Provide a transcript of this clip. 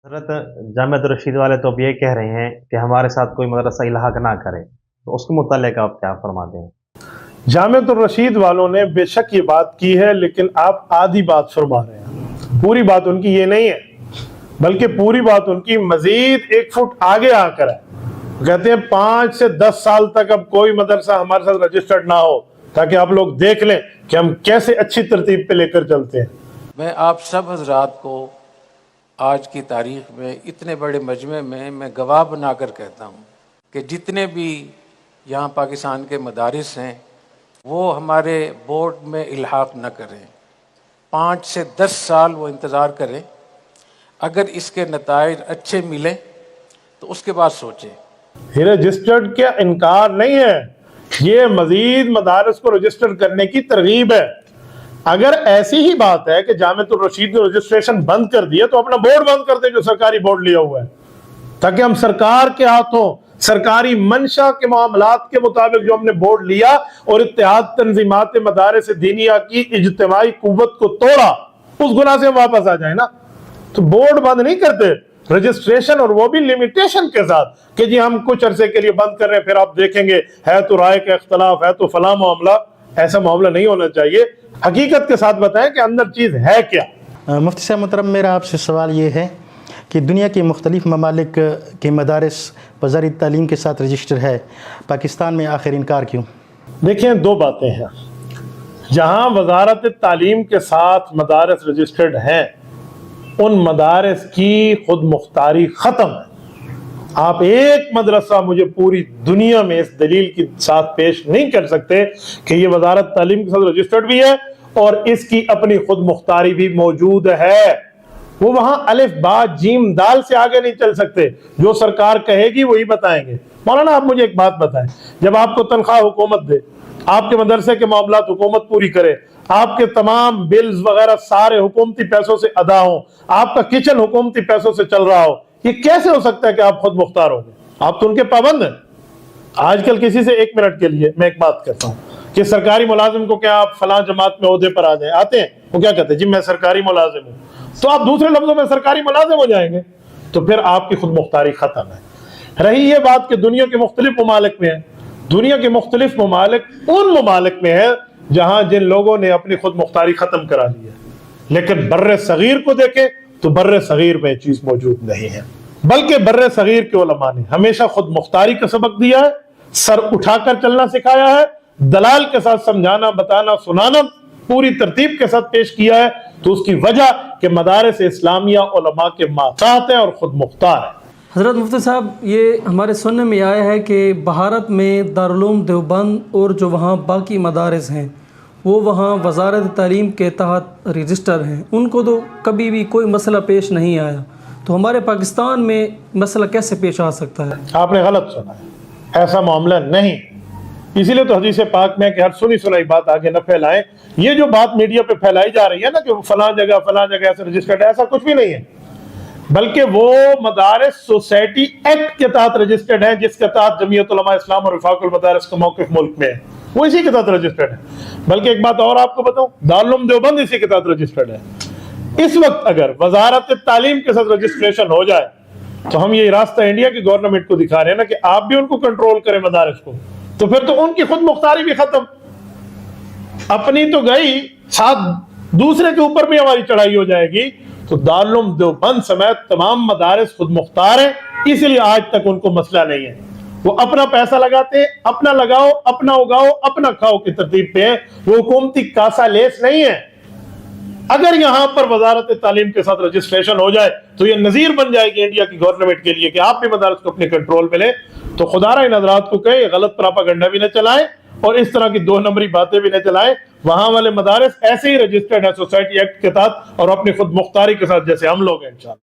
حضرت جامعۃ الرشید والے تو اب یہ کہہ رہے ہیں کہ ہمارے ساتھ کوئی مدرسہ الحاق نہ کرے، تو اس کے متعلق آپ کیا فرماتے ہیں؟ جامعۃ الرشید والوں نے بے شک یہ بات کی ہے، لیکن آپ آدھی بات فرما رہے ہیں، پوری بات ان کی یہ نہیں ہے، بلکہ پوری بات ان کی مزید ایک فٹ آگے آ کر ہے۔ کہتے ہیں 5 سے 10 سال تک اب کوئی مدرسہ ہمارے ساتھ رجسٹرڈ نہ ہو، تاکہ آپ لوگ دیکھ لیں کہ ہم کیسے اچھی ترتیب پہ لے کر چلتے ہیں۔ میں آپ سب حضرات کو آج کی تاریخ میں اتنے بڑے مجمع میں گواہ بنا کر کہتا ہوں کہ جتنے بھی یہاں پاکستان کے مدارس ہیں وہ ہمارے بورڈ میں الحاق نہ کریں، 5 سے 10 سال وہ انتظار کریں، اگر اس کے نتائج اچھے ملیں تو اس کے بعد سوچیں۔ یہ رجسٹرڈ کیا انکار نہیں ہے، یہ مزید مدارس کو رجسٹر کرنے کی ترغیب ہے۔ اگر ایسی ہی بات ہے کہ جامعۃ الرشید نے رجسٹریشن بند کر دیا تو اپنا بورڈ بند کر دیں جو سرکاری بورڈ لیا ہوا ہے، تاکہ ہم سرکار کے ہاتھوں سرکاری منشا کے معاملات کے مطابق جو ہم نے بورڈ لیا اور اتحاد تنظیمات مدارس دینیہ کی اجتماعی قوت کو توڑا، اس گناہ سے ہم واپس آ جائیں نا۔ تو بورڈ بند نہیں کرتے، رجسٹریشن، اور وہ بھی لیمیٹیشن کے ساتھ کہ جی ہم کچھ عرصے کے لیے بند کر رہے ہیں، پھر آپ دیکھیں گے ہے تو رائے کا اختلاف ہے تو فلاں معاملہ۔ ایسا معاملہ نہیں ہونا چاہیے، حقیقت کے ساتھ بتائیں کہ اندر چیز ہے کیا۔ مفتی صاحب محترم، میرا آپ سے سوال یہ ہے کہ دنیا کے مختلف ممالک کے مدارس وزارت تعلیم کے ساتھ رجسٹر ہے، پاکستان میں آخر انکار کیوں؟ دیکھیں، دو باتیں ہیں۔ جہاں وزارت تعلیم کے ساتھ مدارس رجسٹرڈ ہیں ان مدارس کی خود مختاری ختم ہے۔ آپ ایک مدرسہ مجھے پوری دنیا میں اس دلیل کے ساتھ پیش نہیں کر سکتے کہ یہ وزارت تعلیم کے ساتھ رجسٹرڈ بھی ہے اور اس کی اپنی خود مختاری بھی موجود ہے۔ وہ وہاں الف با جیم دال سے آگے نہیں چل سکتے، جو سرکار کہے گی وہی بتائیں گے۔ مولانا آپ مجھے ایک بات بتائیں، جب آپ کو تنخواہ حکومت دے، آپ کے مدرسے کے معاملات حکومت پوری کرے، آپ کے تمام بلز وغیرہ سارے حکومتی پیسوں سے ادا ہوں، آپ کا کچن حکومتی پیسوں سے چل رہا ہو، یہ کیسے ہو سکتا ہے کہ آپ خود مختار ہوں گے؟ آپ تو ان کے پابند ہیں۔ آج کل کسی سے 1 منٹ کے لیے میں ایک بات کرتا ہوں کہ سرکاری ملازم کو کیا آپ فلاں جماعت میں عہدے پر آ جائیں، آتے ہیں، وہ کیا کہتے ہیں؟ جی میں سرکاری ملازم ہوں، تو آپ دوسرے لفظوں میں سرکاری ملازم ہو جائیں گے، تو پھر آپ کی خود مختاری ختم ہے۔ رہی یہ بات کہ دنیا کے مختلف ممالک میں ہے، دنیا کے مختلف ممالک ان ممالک میں ہے جہاں جن لوگوں نے اپنی خود مختاری ختم کرا لی ہے، لیکن بر صغیر کو دیکھیں تو بر صغیر میں چیز موجود نہیں ہے، بلکہ بر صغیر کے علماء نے ہمیشہ خود مختاری کا سبق دیا ہے، سر اٹھا کر چلنا سکھایا ہے، دلال کے ساتھ سمجھانا، بتانا، سنانا پوری ترتیب کے ساتھ پیش کیا ہے۔ تو اس کی وجہ کہ مدارس اسلامیہ علماء کے ماتحت ہے اور خود مختار ہے۔ حضرت مفتی صاحب، یہ ہمارے سننے میں آیا ہے کہ بھارت میں دارالعلوم دیوبند اور جو وہاں باقی مدارس ہیں وہ وہاں وزارت تعلیم کے تحت رجسٹر ہیں، ان کو تو کبھی بھی کوئی مسئلہ پیش نہیں آیا، تو ہمارے پاکستان میں مسئلہ کیسے پیش آ سکتا ہے؟ آپ نے غلط سنا ہے، ایسا معاملہ نہیں۔ اسی لیے تو حدیث پاک میں کہ ہر سنی سنائی بات آگے نہ پھیلائیں۔ یہ جو بات میڈیا پہ پھیلائی جا رہی ہے نا کہ فلاں جگہ ایسا رجسٹرڈ ہے، ایسا کچھ بھی نہیں ہے، بلکہ وہ مدارس سوسائٹی ایکٹ کے تحت رجسٹرڈ ہیں، جس کے تحت جمعیت علماء اسلام اور وفاق المدارس کا موقف ملک میں ہے، وہ اسی کے تحت رجسٹرڈ ہے۔ بلکہ ایک بات اور آپ کو بتاؤں، دارالعلوم دیوبند اسی کے تحت رجسٹرڈ ہے۔ اس وقت اگر وزارت تعلیم کے ساتھ رجسٹریشن ہو جائے تو ہم یہ راستہ انڈیا کی گورنمنٹ کو دکھا رہے ہیں نا کہ آپ بھی ان کو کنٹرول کریں مدارس کو، تو پھر تو ان کی خود مختاری بھی ختم، اپنی تو گئی، ساتھ دوسرے کے اوپر بھی ہماری چڑھائی ہو جائے گی۔ تو دارالعلوم دیوبند سمیت تمام مدارس خود مختار ہیں، اس لیے آج تک ان کو مسئلہ نہیں ہے۔ وہ اپنا پیسہ لگاتے ہیں، اپنا لگاؤ، اپنا اگاؤ، اپنا کھاؤ کی ترتیب پہ ہیں، وہ حکومتی کاسا لیس نہیں ہے۔ اگر یہاں پر وزارت تعلیم کے ساتھ رجسٹریشن ہو جائے تو یہ نظیر بن جائے گی انڈیا کی گورنمنٹ کے لیے کہ آپ بھی مدارس کو اپنے کنٹرول میں لیں۔ تو خدا را ان حضرات کو کہے غلط پراپاگنڈا بھی نہ چلائیں اور اس طرح کی 2 نمبری باتیں بھی نہ چلائیں۔ وہاں والے مدارس ایسے ہی رجسٹرڈ ہے سوسائٹی ایکٹ کے تحت اور اپنی خود مختاری کے ساتھ، جیسے ہم لوگ ہیں انشاءاللہ۔